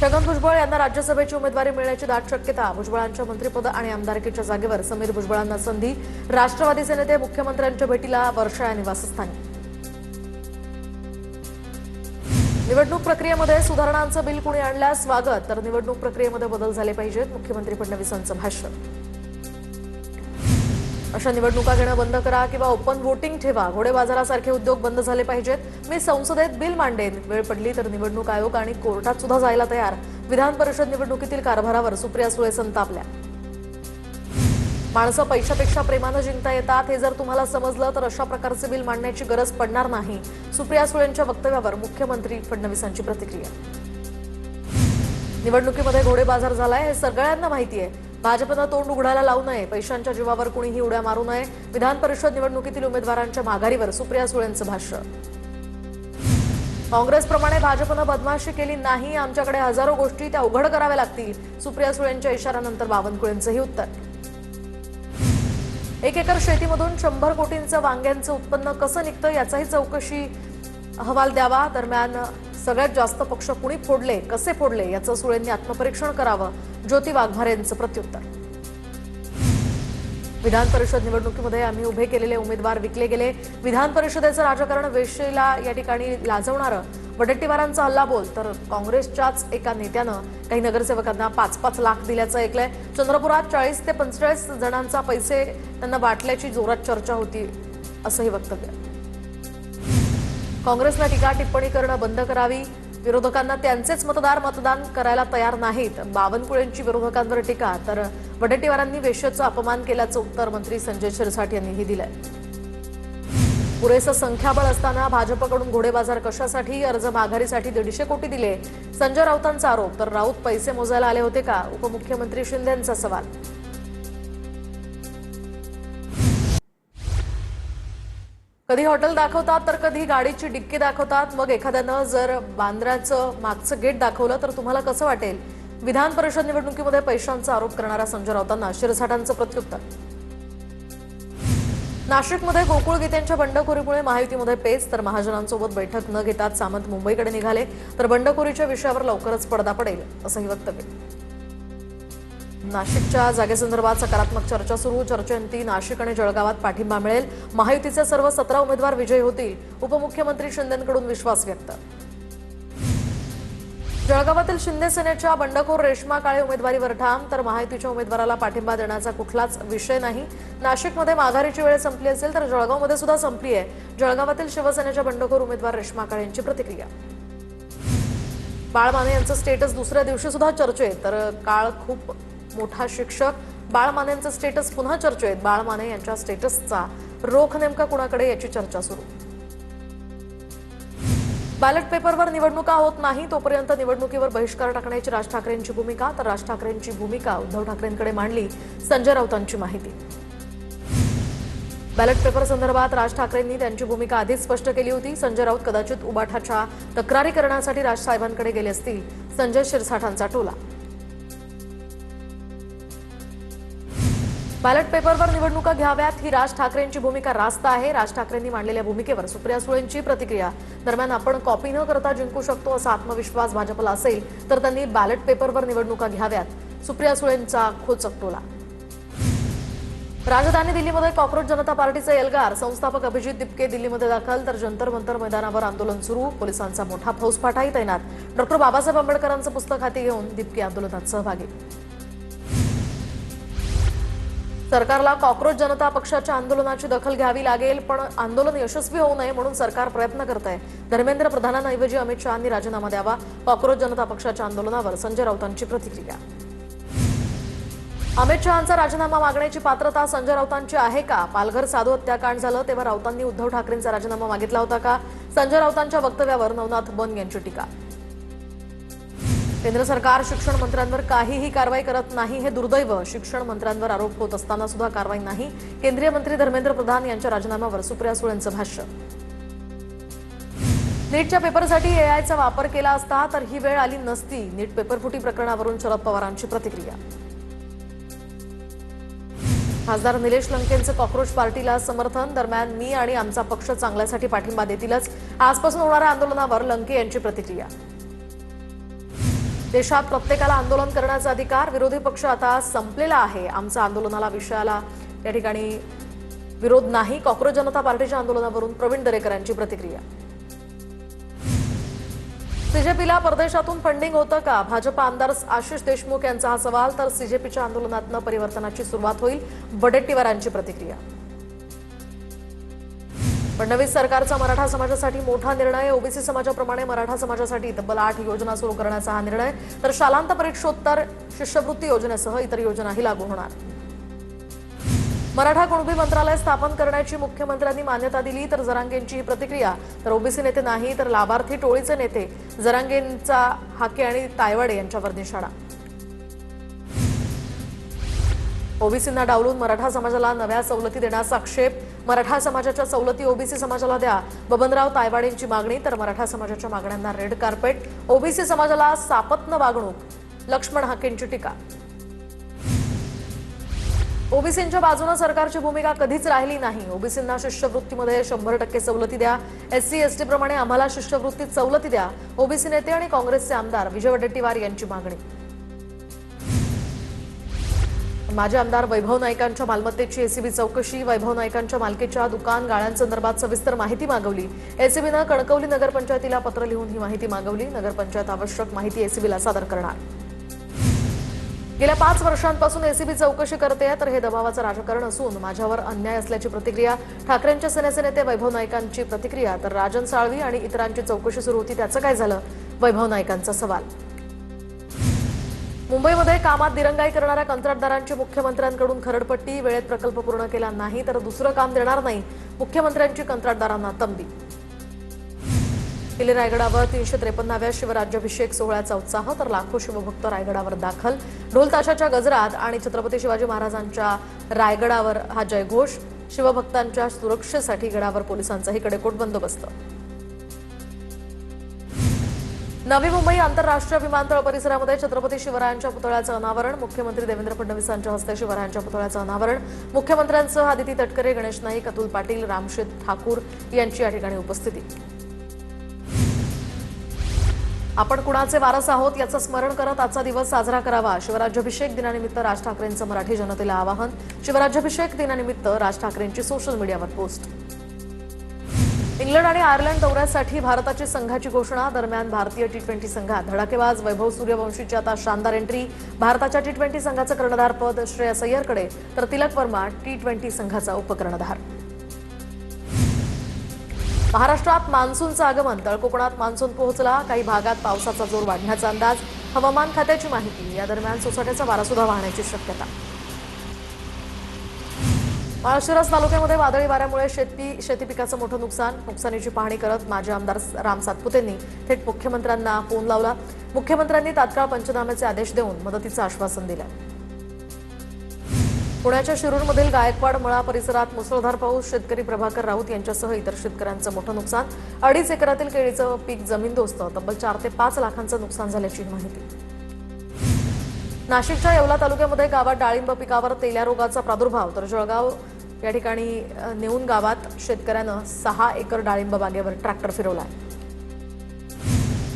छगन भुजबळ यांना राज्यसभेची उमेदवारी मिळण्याची दाट शक्यता। भुजबळांच्या मंत्रिपद आणि आमदारकीच्या जागेवर समीर भुजबळांना संधी। राष्ट्रवादीचे नेते मुख्यमंत्र्यांच्या भेटीला वर्षा या निवासस्थानी। निवडणूक प्रक्रियेमध्ये सुधारणांचं बिल कुणी आणल्यास स्वागत, तर निवडणूक प्रक्रियेमध्ये बदल झाले पाहिजेत, मुख्यमंत्री फडणवीसांचं भाष्य। अशा निवडणुका घेणं बंद करा किंवा ओपन वोटिंग ठेवा, घोडे बाजारासारखे उद्योग बंद झाले पाहिजेत। मी संसदेत बिल मांडेन, वेळ पडली तर निवडणूक आयोग आणि कोर्टात सुद्धा जायला तयार। विधान परिषद निवडणुकीतील कारभारावर सुप्रिया सुळे संतापल्या। माणसं पैशापेक्षा प्रेमानं जिंकता येतात, हे जर तुम्हाला समजलं तर अशा प्रकारचे बिल मांडण्याची गरज पडणार नाही। सुप्रिया सुळेंच्या वक्तव्यावर मुख्यमंत्री फडणवीसांची प्रतिक्रिया। निवडणुकीमध्ये घोडे बाजार झालाय हे सगळ्यांना माहिती आहे। भाजपनं तोंड उघडायला लावू नये, पैशांच्या जीवावर कुणीही उड्या मारू नये। विधान परिषद निवडणुकीतील उमेदवारांच्या माघारीवर सुप्रिया सुळेंचं भाष्य। काँग्रेसप्रमाणे भाजपनं बदमाशी केली नाही, आमच्याकडे हजारो गोष्टी त्या उघड कराव्या लागतील। सुप्रिया सुळेंच्या इशाऱ्यानंतर बावनकुळेंचंही उत्तर। 1 एकर शेतीमधून 100 कोटींचं वांग्यांचं उत्पन्न कसं निघतं याचाही चौकशी अहवाल द्यावा। दरम्यान सगळ्यात जास्त पक्ष कुणी फोडले, कसे फोडले याचं सुळेंनी आत्मपरीक्षण करावं। ज्योती वाघमारेंचं प्रत्युत्तर। विधान परिषद निवडणुकीमध्ये आम्ही उभे केलेले उमेदवार विकले गेले, विधान परिषदेचं राजकारण वेश्येला या ठिकाणी लाजवणारं वडेट्टीवारांचा हल्लाबोल। तर काँग्रेसच्याच एका नेत्यानं काही नगरसेवकांना 5-5 लाख दिल्याचं ऐकलंय। चंद्रपुरात 40 ते 45 जणांचा पैसे त्यांना वाटल्याची जोरात चर्चा होती, असंही वक्तव्य। काँग्रेसला टीका टिप्पणी करणं बंद करावी, विरोधकांना त्यांचेच मतदार मतदान करायला तयार नाहीत। बावनकुळेंची विरोधकांवर टीका, तर वडेट्टीवारांनी वेश्येचा अपमान केल्याचं उत्तर मंत्री संजय शिरसाट यांनीही दिलंय। पुरेसं संख्याबळ असताना भाजपकडून घोडेबाजार कशासाठी, अर्ज माघारीसाठी 150 कोटी दिले, संजय राऊतांचा आरोप। तर राऊत पैसे मोजायला आले होते का, उपमुख्यमंत्री शिंदेंचा सवाल। कधी हॉटेल दाखवतात तर कधी गाडीची डिक्की दाखवतात। मग एखाद्यानं जर बांद्र्याचं मागचं गेट दाखवलं तर तुम्हाला कसं वाटेल। विधान परिषद निवडणुकीमध्ये पैशांचा आरोप करणाऱ्या संजय राऊतांना शिरसाटांचं प्रत्युत्तर। नाशिकमध्ये गोकुळ गीतेंच्या बंडखोरीमुळे महायुतीमध्ये पेच, तर महाजनांसोबत बैठक न घेताच सामंत मुंबईकडे निघाले। तर बंडखोरीच्या विषयावर लवकरच पडदा पडेल, असंही वक्तव्य। नाशिकच्या जागेसंदर्भात सकारात्मक चर्चा सुरू, चर्चेअंती नाशिक आणि जळगावात पाठिंबा मिळेल। महायुतीचे सर्व 17 उमेदवार विजयी होतील, उपमुख्यमंत्री शिंदेंकडून विश्वास व्यक्त। जळगावातील शिंदे सेनेच्या बंडखोर रेश्मा काळे उमेदवारीवर ठाम, तर महायुतीच्या उमेदवाराला पाठिंबा देण्याचा कुठलाच विषय नाही। नाशिकमध्ये माघारीची वेळ संपली असेल तर जळगावमध्ये सुद्धा संपली आहे। जळगावातील शिवसेनेच्या बंडखोर उमेदवार रेश्मा काळेंची प्रतिक्रिया। बाळ माने यांचं स्टेटस दुसऱ्या दिवशी सुद्धा चर्चेत, तर काळ खूप मोठा शिक्षक, बाळ मानेंचं स्टेटस पुन्हा चर्चेत। बाळ माने यांच्या स्टेटसचा रोख नेमका कुणाकडे याची चर्चा सुरू। बॅलेट पेपरवर निवडणुका होत नाही तोपर्यंत निवडणुकीवर बहिष्कार टाकण्याची राज ठाकरेंची भूमिका, तर राज ठाकरेंची भूमिका उद्धव ठाकरेंकडे मांडली संजय राऊतांची माहिती। बॅलेट पेपर संदर्भात राज ठाकरेंनी त्यांची भूमिका आधीच स्पष्ट केली होती। संजय राऊत कदाचित उबाठाच्या तक्रारी करण्यासाठी राज साहेबांकडे गेले असतील, संजय शिरसाठांचा टोला। बॅलेट पेपरवर निवडणुका घ्याव्यात ही राज ठाकरेंची भूमिका रास्त आहे। राज ठाकरेंनी मांडलेल्या भूमिकेवर सुप्रिया सुळेंची प्रतिक्रिया। दरम्यान आपण कॉपी न करता जिंकू शकतो असा आत्मविश्वास भाजपला असेल तर त्यांनी बॅलेट पेपरवर निवडणुका घ्याव्यात, सुप्रिया सुळेंचा खोचक टोला। राजधानी दिल्लीमध्ये कॉक्रोच जनता पार्टीचे एल्गार संस्थापक अभिजित दिपके दिल्लीमध्ये दाखल, तर जंतर मंतर मैदानावर आंदोलन सुरू, पोलिसांचा मोठा फौजफाटाही तैनात। डॉक्टर बाबासाहेब आंबेडकरांचं पुस्तक हाती घेऊन दिपके आंदोलनात सहभागी। सरकारला कॉक्रोच जनता पक्षाच्या आंदोलनाची दखल घ्यावी लागेल, पण आंदोलन यशस्वी होऊ नये म्हणून सरकार प्रयत्न करत आहे। धर्मेंद्र प्रधानांऐवजी अमित शहांनी राजीनामा द्यावा, कॉक्रोच जनता पक्षाच्या आंदोलनावर संजय राऊतांची प्रतिक्रिया। अमित शहांचा राजीनामा मागण्याची पात्रता संजय राऊतांची आहे का? पालघर साधू हत्याकांड झालं तेव्हा राऊतांनी उद्धव ठाकरेंचा राजीनामा मागितला होता का? संजय राऊतांच्या वक्तव्यावर नवनाथ बन यांची टीका। केंद्र सरकार शिक्षण मंत्र्यांवर काहीही कारवाई करत नाही हे दुर्दैव, शिक्षण मंत्र्यांवर आरोप होत असताना सुद्धा कारवाई नाही। केंद्रीय मंत्री धर्मेंद्र प्रधान यांच्या राजीनाम्यावर सुप्रिया सुळेंचं भाष्य। नीटच्या पेपरसाठी एआयचा वापर केला असता तर ही वेळ आली नसती, नीट पेपरफुटी प्रकरणावरून शरद पवारांची प्रतिक्रिया। खासदार निलेश लंकेंचं कॉक्रोच पार्टीला समर्थन, दरम्यान मी आणि आमचा पक्ष चांगल्यासाठी पाठिंबा देतीलच, आजपासून होणाऱ्या आंदोलनावर लंके यांची प्रतिक्रिया। देशात प्रत्येकाला आंदोलन करण्याचा अधिकार, विरोधी पक्ष आता संपलेला आहे, आमचा आंदोलनाला विषयाला या ठिकाणी विरोध नाही. कॉक्रोच जनता पार्टीच्या आंदोलनावरून प्रवीण दरेकर यांची प्रतिक्रिया. सीजेपीला परदेशातून फंडिंग होतं का? भाजपा आमदार आशिष देशमुख यांचा हा सवाल. तर सीजेपीच्या आंदोलनातनं परिवर्तनाची सुरुवात होईल, वडेट्टीवारांची प्रतिक्रिया. फडणवीस सरकारचा मराठा समाजासाठी मोठा निर्णय, ओबीसी समाजाप्रमाणे मराठा समाजासाठी तब्बल 8 योजना सुरू करण्याचा हा निर्णय. तर शालांत परीक्षोत्तर शिष्यवृत्ती योजनेसह इतर योजनाही लागू होणार. मराठा कुणबी मंत्रालय स्थापन करण्याची मुख्यमंत्र्यांनी मान्यता दिली. तर जरांगेंची ही प्रतिक्रिया. तर ओबीसी नेते नाही तर लाभार्थी टोळीचे नेते, जरांगेंचा हाके आणि तायवाडे यांच्यावर निशाणा. ओबीसींना डावलून मराठा समाजाला नव्या सवलती देण्याचा आक्षेप, मराठा समाजाच्या सवलती ओबीसी समाजाला द्या, बबनराव तायवाडेंची मागणी. तर मराठा समाजाच्या मागण्यांना रेड कार्पेट, ओबीसी समाजाला सापत्न वागणूक, लक्ष्मण हाकेंची टीका. ओबीसींच्या बाजूने सरकारची भूमिका कधीच राहिली नाही. ओबीसींना शिष्यवृत्तीमध्ये 100% सवलती द्या, एससी एसटी प्रमाणे आम्हाला शिष्यवृत्तीत सवलती द्या, ओबीसी नेते आणि काँग्रेसचे आमदार विजय वडेट्टीवार यांची मागणी. माजी आमदार वैभव नाईकांच्या मालमत्तेची एसीबी चौकशी, वैभव नाईकांच्या मालकीच्या दुकान गाळ्यांसंदर्भात सविस्तर माहिती मागवली. एसीबीनं कणकवली नगरपंचायतीला पत्र लिहून ही माहिती मागवली. नगरपंचायत आवश्यक माहिती एसीबीला सादर करणार. गेल्या 5 वर्षांपासून एसीबी चौकशी करते, तर हे दबावाचं राजकारण असून माझ्यावर अन्याय असल्याची प्रतिक्रिया. ठाकरेंच्या सेनेचे नेते वैभव नाईकांची प्रतिक्रिया. तर राजन साळवी आणि इतरांची चौकशी सुरू होती, त्याचं काय झालं? वैभव नाईकांचा सवाल. मुंबईमध्ये कामात दिरंगाई करणाऱ्या कंत्राटदारांची मुख्यमंत्र्यांकडून खरडपट्टी, वेळेत प्रकल्प पूर्ण केला नाही तर दुसरं काम देणार नाही, मुख्यमंत्र्यांची कंत्राटदारांना तंबी. किल्ले रायगडावर 353व्या शिवराज्याभिषेक सोहळ्याचा उत्साह. तर लाखो शिवभक्त रायगडावर दाखल, ढोल ताशाच्या गजरात आणि छत्रपती शिवाजी महाराजांच्या रायगडावर हा जयघोष. शिवभक्तांच्या सुरक्षेसाठी गडावर पोलिसांचाही कडेकोट बंदोबस्त. नवी मुंबई आंतरराष्ट्रीय विमानतळ परिसरामध्ये छत्रपती शिवरायांच्या पुतळ्याचं अनावरण, मुख्यमंत्री देवेंद्र फडणवीसांच्या हस्ते शिवरायांच्या पुतळ्याचं अनावरण. मुख्यमंत्र्यांसह आदिती तटकरे, गणेश नाईक, अतुल पाटील, रामशेठ ठाकूर यांची या ठिकाणी उपस्थिती. आपण कुणाचे वारस आहोत याचं स्मरण करत आजचा दिवस साजरा करावा, शिवराज्याभिषेक दिनानिमित्त राज ठाकरेंचं मराठी जनतेला आवाहन. शिवराज्याभिषेक दिनानिमित्त राज ठाकरेंची सोशल मीडियावर पोस्ट. इंग्लंड आणि आयर्लंड दौऱ्यासाठी भारताची संघाची घोषणा. दरम्यान भारतीय टी20 संघात धडाकेबाज वैभव सूर्यवंशीची आता शानदार एंट्री. भारताच्या टी20 संघाचं कर्णधारपद श्रेयस अय्यरकडे, तर तिलक वर्मा टी20 संघाचा उपकर्णधार. महाराष्ट्रात मान्सूनचं आगमन, तळकोकणात मान्सून पोहोचला, काही भागात पावसाचा जोर वाढण्याचा अंदाज, हवामान खात्याची माहिती. या दरम्यान सोसाट्याचा वारा सुद्धा वाहण्याची शक्यता. माळशिरस तालुक्यामध्ये वादळी वाऱ्यामुळे शेती पिकाचं मोठं नुकसानीची पाहणी करत माजी आमदार राम सातपुतेंनी थेट मुख्यमंत्र्यांना फोन लावला. मुख्यमंत्र्यांनी तात्काळ पंचनाम्याचे आदेश देऊन मदतीचं आश्वासन दिलं. पुण्याच्या शिरूरमधील गायकवाड मळा परिसरात मुसळधार पाऊस, शेतकरी प्रभाकर राऊत यांच्यासह इतर शेतकऱ्यांचं मोठं नुकसान. 2.5 एकरातील केळीचं पीक जमीनदोस्त, तब्बल 4 ते 5 लाखांचं नुकसान झाल्याची माहिती. नाशिकच्या येवला तालुक्यामध्ये गावात डाळिंब पिकावर तेल्या रोगाचा प्रादुर्भाव, तर जळगाव या ठिकाणी नेऊन गावात शेतकऱ्यानं 6 एकर डाळिंब बागेवर ट्रॅक्टर फिरवला.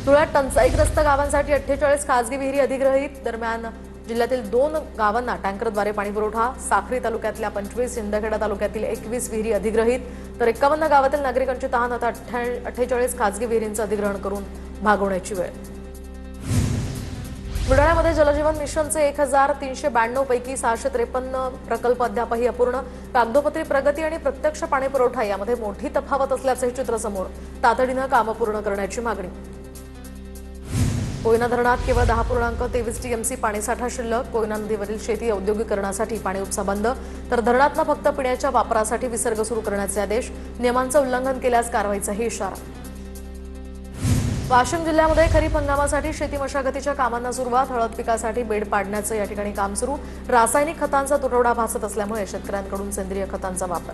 धुळ्यात टंचाईग्रस्त गावांसाठी 48 खासगी विहिरी अधिग्रहित. दरम्यान जिल्ह्यातील 2 गावांना टँकरद्वारे पाणीपुरवठा. साक्री तालुक्यातल्या 25, शिंदखेडा तालुक्यातील 21 विहिरी अधिग्रहित. तर 51 गावातील नागरिकांची तहान, आता 48 खासगी विहिरींचं अधिग्रहण करून भागवण्याची वेळ. बुलढाण्यामध्ये जलजीवन मिशनचे 1392 पैकी 653 प्रकल्प अद्यापही अपूर्ण. कागदोपत्री प्रगती आणि प्रत्यक्ष पाणीपुरवठा यामध्ये मोठी तफावत असल्याचंही चित्र समोर. तातडीनं कामं पूर्ण करण्याची मागणी. कोयना धरणात केवळ 10.23 टीएमसी पाणीसाठा शिल्लक. कोयना नदीवरील शेती औद्योगिकरणासाठी पाणी उपसा बंद. तर धरणातनं फक्त पिण्याच्या वापरासाठी विसर्ग सुरू करण्याचे आदेश. नियमांचं उल्लंघन केल्यास कारवाईचाही इशारा. वाशिम जिल्ह्यामध्ये खरीप हंगामासाठी शेती मशागतीच्या कामांना सुरुवात. हळद पिकासाठी बेड पाडण्याचं या ठिकाणी काम सुरू. रासायनिक खतांचा तुटवडा भासत असल्यामुळे शेतकऱ्यांकडून सेंद्रिय खतांचा वापर.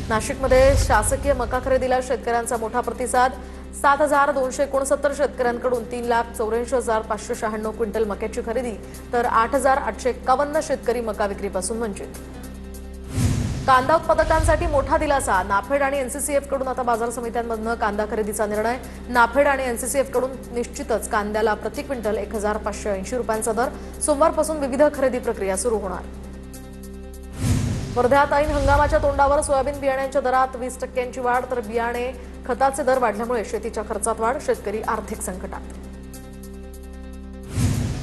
नाशिकमध्ये शासकीय मका खरेदीला शेतकऱ्यांचा मोठा प्रतिसाद. 7,269 शेतकऱ्यांकडून 3,84,596 क्विंटल मक्याची खरेदी. तर 8,851 शेतकरी मका विक्रीपासून वंचित. कांदा उत्पादकांसाठी मोठा दिलासा. नाफेड आणि एनसीसीएफ कडून आता बाजार समित्यांमधून कांदा खरेदीचा निर्णय. नाफेड आणि एनसीसीएफ कडून निश्चितच कांद्याला प्रति क्विंटल 1580 रुपयांचा दर. सोमवारपासून विविध खरेदी प्रक्रिया सुरू होणार. वर्ध्यात ऐन हंगामाच्या तोंडावर सोयाबीन बियाण्यांच्या दरात 20% वाढ. तर बियाणे खताचे दर वाढल्यामुळे शेतीच्या खर्चात वाढ. शेतकरी आर्थिक संकटात.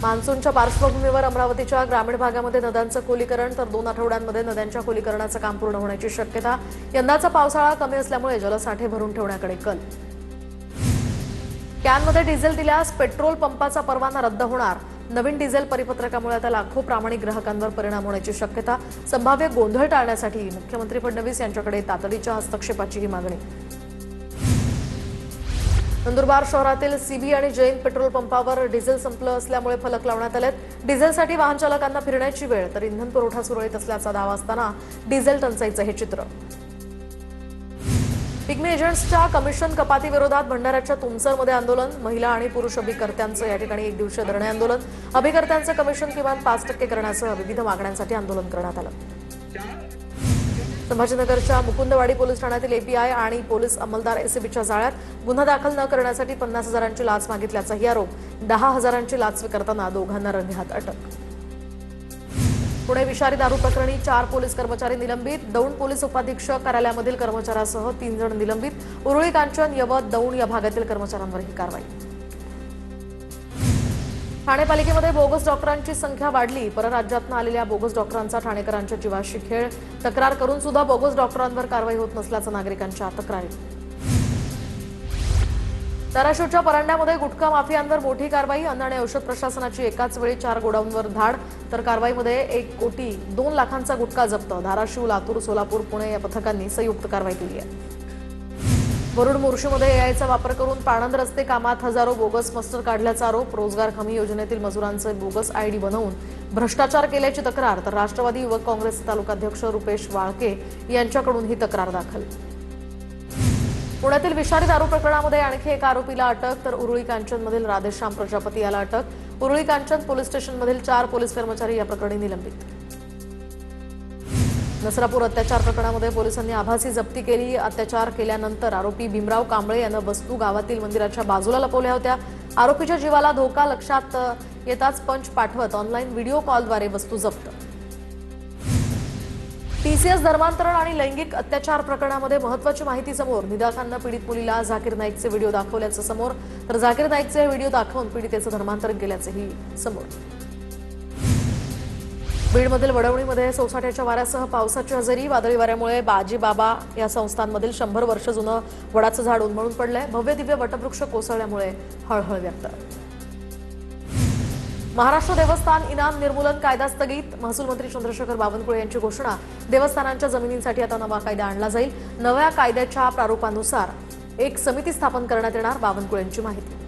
मान्सूनच्या पार्श्वभूमीवर अमरावतीच्या ग्रामीण भागामध्ये नद्यांचं खोलीकरण. तर 2 आठवड्यांमध्ये नद्यांच्या खोलीकरणाचं काम पूर्ण होण्याची शक्यता. यंदाचा पावसाळा कमी असल्यामुळे जलसाठे भरून ठेवण्याकडे कल. कॅनमध्ये डिझेल दिल्यास पेट्रोल पंपाचा परवाना रद्द होणार. नवीन डिझेल परिपत्रकामुळे आता लाखो प्रामाणिक ग्राहकांवर परिणाम होण्याची शक्यता. संभाव्य गोंधळ टाळण्यासाठी मुख्यमंत्री फडणवीस यांच्याकडे तातडीच्या हस्तक्षेपाचीही मागणी. नंदुरबार शहरातील सीबी आणि जैन पेट्रोल पंपावर डिझेल संपलं असल्यामुळे फलक लावण्यात आलेत. डिझेलसाठी वाहन चालकांना फिरण्याची वेळ. तर इंधन पुरवठा सुरळीत असल्याचा दावा असताना डिझेल टंचाईचं हे चित्र. पिग्मी एजंट्सच्या कमिशन कपातीविरोधात भंडाऱ्याच्या तुमसरमध्ये आंदोलन. महिला आणि पुरुष अभिकर्त्यांचं या ठिकाणी 1 दिवसीय धरणे आंदोलन. अभिकर्त्यांचं कमिशन किमान 5% करण्यासह विविध मागण्यांसाठी आंदोलन करण्यात आलं. संभाजीनगरच्या मुकुंदवाडी पोलीस ठाण्यातील एपीआय आणि पोलीस अंमलदार एसीबीच्या जाळ्यात. गुन्हा दाखल न करण्यासाठी 50,000ची लाच मागितल्याचाही आरोप. 10,000ची लाच स्वीकारताना दोघांना रंगेहात अटक. पुणे विषारी दारू प्रकरणी 4 पोलीस कर्मचारी निलंबित. दौंड पोलीस उपाधीक्षक कार्यालयामधील कर्मचाऱ्यासह 3 जण निलंबित. उरुळी कांचन, यवत, दौंड या भागातील कर्मचाऱ्यांवर ही कारवाई. ठाणे पालिकेमध्ये बोगस डॉक्टरांची संख्या वाढली. परराज्यातून आलेल्या बोगस डॉक्टरांचा ठाणेकरांच्या जीवाशी खेळ. तक्रार करून सुद्धा बोगस डॉक्टरांवर कारवाई होत नसल्याचं नागरिकांच्या तक्रारी. धाराशिवच्या परांड्यामध्ये गुटखा माफियांवर मोठी कारवाई. अन्न आणि औषध प्रशासनाची एकाच वेळी 4 गोडाऊनवर धाड. तर कारवाईमध्ये 1,02,00,000चा गुटखा जप्त. धाराशिव, लातूर, सोलापूर, पुणे या पथकांनी संयुक्त कारवाई केली आहे. वरुड मोर्शीमध्ये एआयचा वापर करून पाणंद रस्ते कामात हजारो बोगस मस्टर काढल्याचा आरोप. रोजगार हमी योजनेतील मजुरांचे बोगस आयडी बनवून भ्रष्टाचार केल्याची तक्रार. तर राष्ट्रवादी युवक काँग्रेसचे तालुकाध्यक्ष रुपेश वाळके यांच्याकडून ही तक्रार दाखल. पुण्यातील विषारी दारू प्रकरणामध्ये आणखी एका आरोपीला अटक. तर उरुळी कांचनमधील राधेश्याम प्रजापती याला अटक. उरुळी कांचन पोलीस स्टेशनमधील 4 पोलीस कर्मचारी या प्रकरणी निलंबित. नसरापूर अत्याचार प्रकरणामध्ये पोलिसांनी आभासी जप्ती केली. अत्याचार केल्यानंतर आरोपी भीमराव कांबळे यानं वस्तू गावातील मंदिराच्या बाजूला लपवल्या होत्या. आरोपीच्या जीवाला धोका लक्षात येताच पंच पाठवत ऑनलाईन व्हिडिओ कॉलद्वारे वस्तू जप्त. टीसीएस धर्मांतरण आणि लैंगिक अत्याचार प्रकरणामध्ये महत्त्वाची माहिती समोर. निदा खाननं पीडित मुलीला झाकीर नाईकचे व्हिडिओ दाखवल्याचं समोर. तर झाकीर नाईकचे व्हिडिओ दाखवून पीडितेचं धर्मांतरण केल्याचंही समोर. बीडमधील वडवणीमध्ये सोसाट्याच्या वाऱ्यासह पावसाची हजेरी. वादळी वाऱ्यामुळे बाजी बाबा या संस्थांमधील 100 वर्ष जुनं वडाचं झाड उन्मळून पडलंय. भव्य दिव्य वटवृक्ष कोसळल्यामुळे हळहळ व्यक्त. महाराष्ट्र देवस्थान इनाम निर्मूलन कायदा स्थगित. महसूल मंत्री चंद्रशेखर बावनकुळे यांची घोषणा. देवस्थानांच्या जमिनींसाठी आता नवा कायदा आणला जाईल. नव्या कायद्याच्या प्रारूपानुसार एक समिती स्थापन करण्यात येणार. बावनकुळेंची माहिती.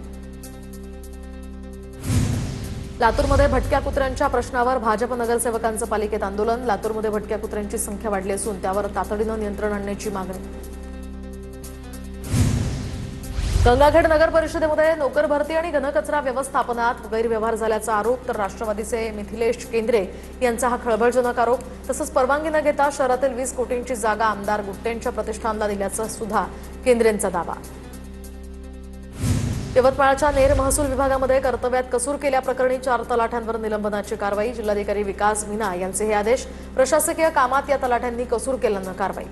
लातूरमध्ये भटक्या कुत्र्यांच्या प्रश्नावर भाजप नगरसेवकांचं पालिकेत आंदोलन. लातूरमध्ये भटक्या कुत्र्यांची संख्या वाढली असून त्यावर तातडीनं नियंत्रण आणण्याची मागणी. गंगाखेड नगर परिषदेमध्ये नोकर भरती आणि घनकचरा व्यवस्थापनात गैरव्यवहार झाल्याचा आरोप. तर राष्ट्रवादीचे मिथिलेश केंद्रे यांचा हा खळबळजनक आरोप. तसंच परवानगी न घेता शहरातील 20 कोटींची जागा आमदार गुट्टेंच्या प्रतिष्ठानला दिल्याचा सुद्धा केंद्रेंचा दावा. यवतमाळच्या नेर महसूल विभागामध्ये कर्तव्यात कसूर केल्याप्रकरणी 4 तलाठ्यांवर निलंबनाची कारवाई. जिल्हाधिकारी विकास मीना यांचे हे आदेश. प्रशासकीय कामात या तलाठ्यांनी कसूर केल्यानं कारवाई.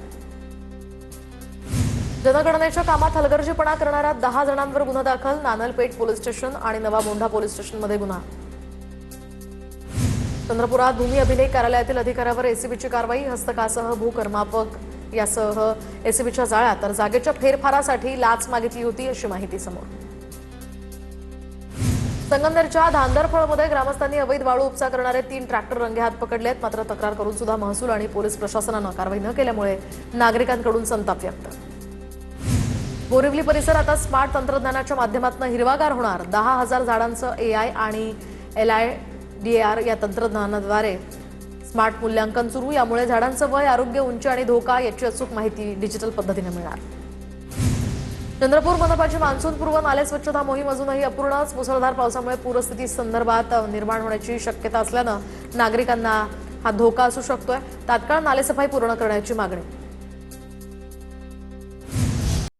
जनगणनेच्या कामात हलगर्जीपणा करणाऱ्या 10 जणांवर गुन्हा दाखल. नानलपेठ पोलीस स्टेशन आणि नवा मोंढा पोलीस स्टेशनमध्ये गुन्हा. चंद्रपुरात भूमी अभिलेख कार्यालयातील अधिकाऱ्यावर एसीबीची कारवाई. हस्तकासह भूकर्मापक यासह एसीबीच्या जाळ्यात. तर जागेच्या फेरफारासाठी लाच मागितली होती अशी माहिती समोर. संगमनेरच्या धांदरफळमध्ये ग्रामस्थांनी अवैध वाळू उपसा करणारे 3 ट्रॅक्टर रंगेहात पकडलेत. मात्र तक्रार करून सुद्धा महसूल आणि पोलीस प्रशासनानं कारवाई न केल्यामुळे नागरिकांकडून संताप व्यक्त. बोरिवली परिसर आता स्मार्ट तंत्रज्ञानाच्या माध्यमातून हिरवागार होणार. 10,000 झाडांचं एआय आणि LIDAR या तंत्रज्ञानाद्वारे स्मार्ट मूल्यांकन सुरू. यामुळे झाडांचं वय, आरोग्य, उंची आणि धोका याची अचूक माहिती डिजिटल पद्धतीने मिळणार. चंद्रपूर मनपाची मान्सूनपूर्व नाले स्वच्छता मोहीम अजूनही अपूर्णच. मुसळधार पावसामुळे पूरस्थिती संदर्भात निर्माण होण्याची शक्यता असल्यानं नागरिकांना हा धोका असू शकतोय. तात्काळ नालेसफाई पूर्ण करण्याची मागणी.